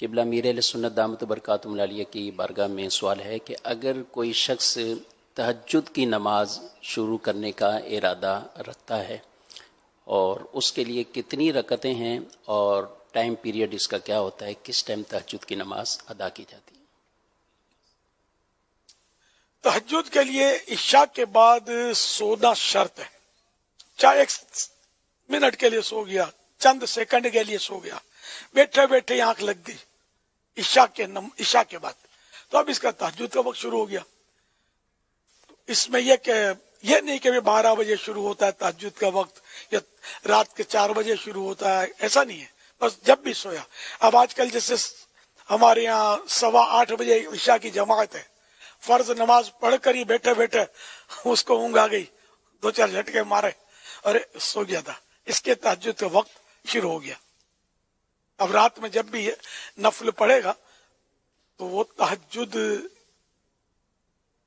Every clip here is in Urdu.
قبلہ میر اہل سنت دامت برکاتہم العالیہ کی بارگاہ میں سوال ہے کہ اگر کوئی شخص تہجد کی نماز شروع کرنے کا ارادہ رکھتا ہے اور اس کے لیے کتنی رکعتیں ہیں اور ٹائم پیریڈ اس کا کیا ہوتا ہے، کس ٹائم تہجد کی نماز ادا کی جاتی ہے؟ تہجد کے لیے عشاء کے بعد سونا شرط ہے. چاہے 1 منٹ کے لیے سو گیا، چند سیکنڈ کے لیے سو گیا، بیٹھے بیٹھے آنکھ لگ گئی عشاء کے بعد، تو اب اس کا تہجد کا وقت شروع ہو گیا. اس میں یہ نہیں کہ 12 بجے شروع ہوتا ہے تہجد کا وقت یا رات کے 4 بجے شروع ہوتا ہے، ایسا نہیں ہے. بس جب بھی سویا. اب آج کل جیسے ہمارے یہاں 8:15 بجے عشاء کی جماعت ہے، فرض نماز پڑھ کر ہی بیٹھے بیٹھے اس کو اونگ آ گئی، 2-4 جھٹکے مارے اور سو گیا تھا، اس کے تہجد کا وقت شروع ہو گیا. اب رات میں جب بھی نفل پڑھے گا تو وہ تہجد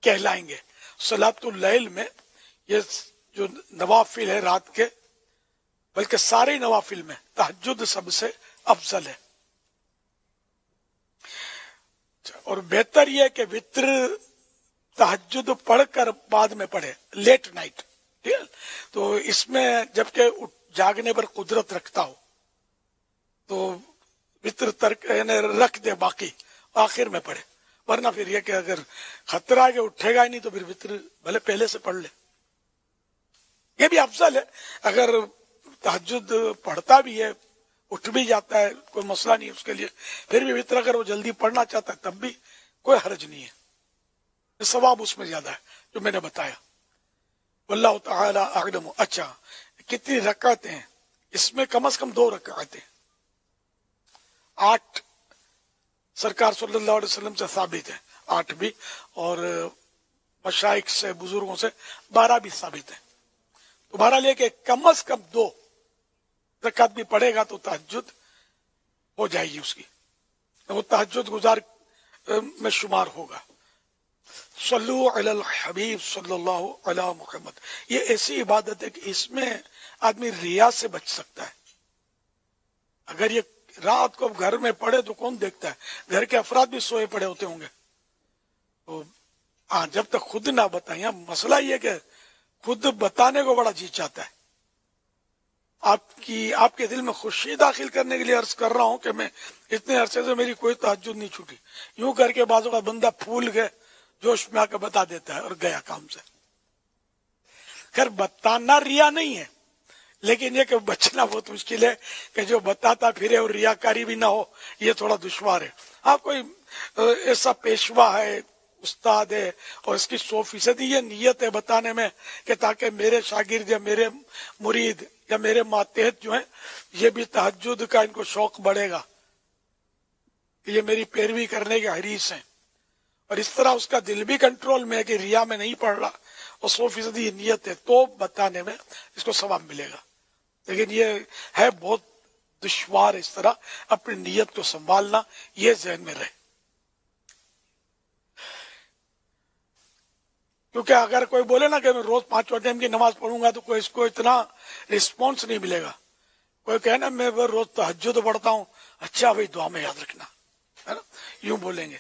کہلائیں گے. صلاۃ اللیل میں یہ جو نوافل ہے رات کے، بلکہ سارے نوافل میں تہجد سب سے افضل ہے. اور بہتر یہ کہ وتر تہجد پڑھ کر بعد میں پڑھے، لیٹ نائٹ. ٹھیک ہے، تو اس میں جبکہ جاگنے پر قدرت رکھتا ہو تو وتر رکھ دے، باقی آخر میں پڑھے. ورنہ پھر یہ کہ اگر خطرہ ہے کہ اٹھے گا ہی نہیں تو پھر وتر بھلے پہلے سے پڑھ لے، یہ بھی افضل ہے. اگر تہجد پڑھتا بھی ہے، اٹھ بھی جاتا ہے، کوئی مسئلہ نہیں اس کے لیے، پھر بھی وتر اگر وہ جلدی پڑھنا چاہتا ہے تب بھی کوئی حرج نہیں ہے، ثواب اس میں زیادہ ہے جو میں نے بتایا. واللہ تعالی اعلم. اچھا، کتنی رکعتیں ہیں؟ اس میں کم از کم 2 رکعتیں، 8 سرکار صلی اللہ علیہ وسلم سے ثابت ہے، 8 بھی، اور مشائخ سے بزرگوں سے 12 بھی ثابت ہے. تو بہرحال یہ کہ کم از کم 2 رکعت بھی پڑھے گا تو تہجد ہو جائے گی اس کی، وہ تہجد گزار میں شمار ہوگا. صلو علی الحبیب صلی اللہ علی محمد. یہ ایسی عبادت ہے کہ اس میں آدمی ریا سے بچ سکتا ہے. اگر یہ رات کو گھر میں پڑھے تو کون دیکھتا ہے، گھر کے افراد بھی سوئے پڑے ہوتے ہوں گے، تو جب تک خود نہ بتائیں. مسئلہ یہ کہ خود بتانے کو بڑا جی چاہتا ہے. آپ کے دل میں خوشی داخل کرنے کے لیے عرض کر رہا ہوں کہ میں اتنے عرصے سے میری کوئی تہجد نہیں چھوٹی. یوں کر کے بعضوں کا بندہ پھول گئے، جوش میں آ کے بتا دیتا ہے اور گیا کام سے. خیر بتانا ریا نہیں ہے، لیکن یہ کہ بچنا بہت مشکل ہے کہ جو بتاتا پھرے اور ریاکاری بھی نہ ہو، یہ تھوڑا دشوار ہے. ہاں کوئی ایسا پیشوا ہے، استاد ہے، اور اس کی 100% یہ نیت ہے بتانے میں کہ تاکہ میرے شاگرد یا میرے مرید یا میرے ماتحت جو ہیں یہ بھی تہجد کا ان کو شوق بڑھے گا کہ یہ میری پیروی کرنے کے حریص ہیں، اور اس طرح اس کا دل بھی کنٹرول میں ہے کہ ریا میں نہیں پڑھ رہا اور 100% یہ نیت ہے، تو بتانے میں اس کو ثواب ملے گا. لیکن یہ ہے بہت دشوار اس طرح اپنی نیت کو سنبھالنا، یہ ذہن میں رہے. کیونکہ اگر کوئی بولے نا کہ میں روز 5 ٹائم کی نماز پڑھوں گا تو کوئی اس کو اتنا رسپانس نہیں ملے گا. کوئی کہے نا میں روز تہجد پڑھتا ہوں، اچھا بھائی دعا میں یاد رکھنا، ہے نا، یوں بولیں گے.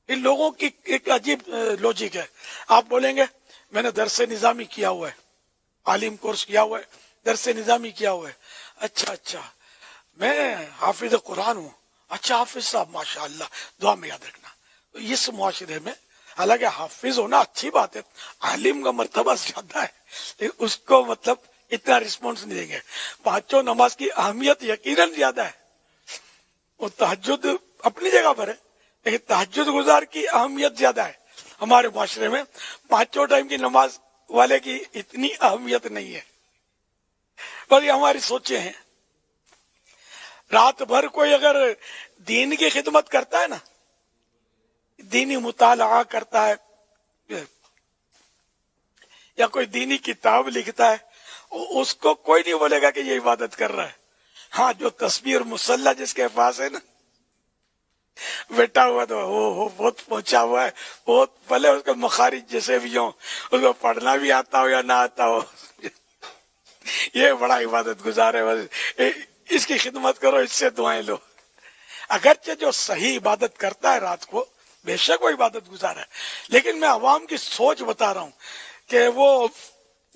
ان لوگوں کی ایک عجیب لوجک ہے. آپ بولیں گے میں نے درس نظامی کیا ہوا ہے، عالم کورس کیا ہوا ہے، درس نظامی کیا ہوا ہے. اچھا میں حافظ قرآن ہوں. اچھا حافظ صاحب ماشاء اللہ، دعا میں یاد رکھنا. اس معاشرے میں حالانکہ حافظ ہونا اچھی بات ہے، عالم کا مرتبہ زیادہ ہے، اس کو مطلب اتنا رسپانس نہیں دیں گے. 5 نماز کی اہمیت یقیناً زیادہ ہے، وہ تہجد اپنی جگہ پر ہے، لیکن تہجد گزار کی اہمیت زیادہ ہے. ہمارے معاشرے میں 5 ٹائم کی نماز والے کی اتنی اہمیت نہیں ہے. پر یہ ہماری سوچیں ہیں. رات بھر کوئی اگر دین کی خدمت کرتا ہے نا، دینی مطالعہ کرتا ہے یا کوئی دینی کتاب لکھتا ہے، اس کو کوئی نہیں بولے گا کہ یہ عبادت کر رہا ہے. ہاں جو تسبیح اور مصلی جس کے پاس ہے نا، بیٹھا ہوا تو وہ بہت پہنچا ہوا ہے، بہت بھلے اس کے مخارج جیسے بھی ہوں، اس کو پڑھنا بھی آتا ہو یا نہ آتا ہو، یہ بڑا عبادت گزار ہے. بس اس کی خدمت کرو، اس سے دعائیں لو. اگرچہ جو صحیح عبادت کرتا ہے رات کو بے شک وہ عبادت گزار ہے، لیکن میں عوام کی سوچ بتا رہا ہوں کہ وہ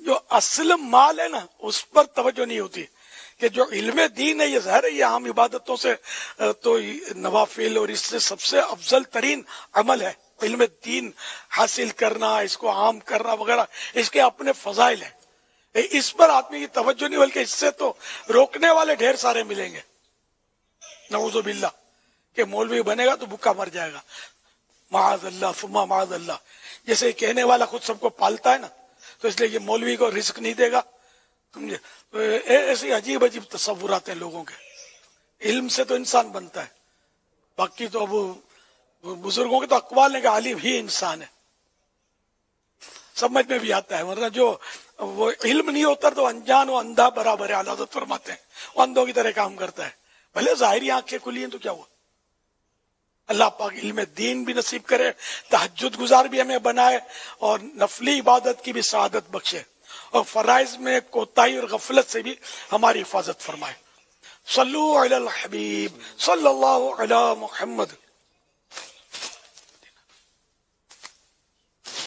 جو اصل مال ہے نا اس پر توجہ نہیں ہوتی، کہ جو علم دین ہے یہ ظاہر ہے یہ عام عبادتوں سے تو نوافل اور اس سے سب سے افضل ترین عمل ہے، علم دین حاصل کرنا، اس کو عام کرنا وغیرہ، اس کے اپنے فضائل ہیں، اس پر آدمی کی توجہ نہیں، بلکہ اس سے تو روکنے والے ڈھیر سارے ملیں گے، نعوذ باللہ، کہ مولوی بنے گا تو بھوکا مر جائے گا، معاذ اللہ ثم معاذ اللہ، جیسے کہنے والا خود سب کو پالتا ہے نا، تو اس لیے یہ مولوی کو رزق نہیں دے گا، سمجھے؟ ایسی عجیب عجیب تصورات ہیں لوگوں کے، علم سے تو انسان بنتا ہے، باقی تو اب بزرگوں کے تو اقوال ہیں کہ عالم ہی انسان ہے، سمجھ میں بھی آتا ہے، ورنہ جو وہ علم نہیں ہوتا تو انجان و اندھا برابر ہے، حضرت فرماتے ہیں، وہ اندھوں کی طرح کام کرتا ہے، بھلے ظاہری آنکھیں کھلی ہیں تو کیا ہوا؟ اللہ پاک علم دین بھی نصیب کرے، تہجد گزار بھی ہمیں بنائے، اور نفلی عبادت کی بھی سعادت بخشے، اور فرائض میں کوتاہی اور غفلت سے بھی ہماری حفاظت فرمائے۔ صلو علی الحبیب صلی اللہ علی محمد۔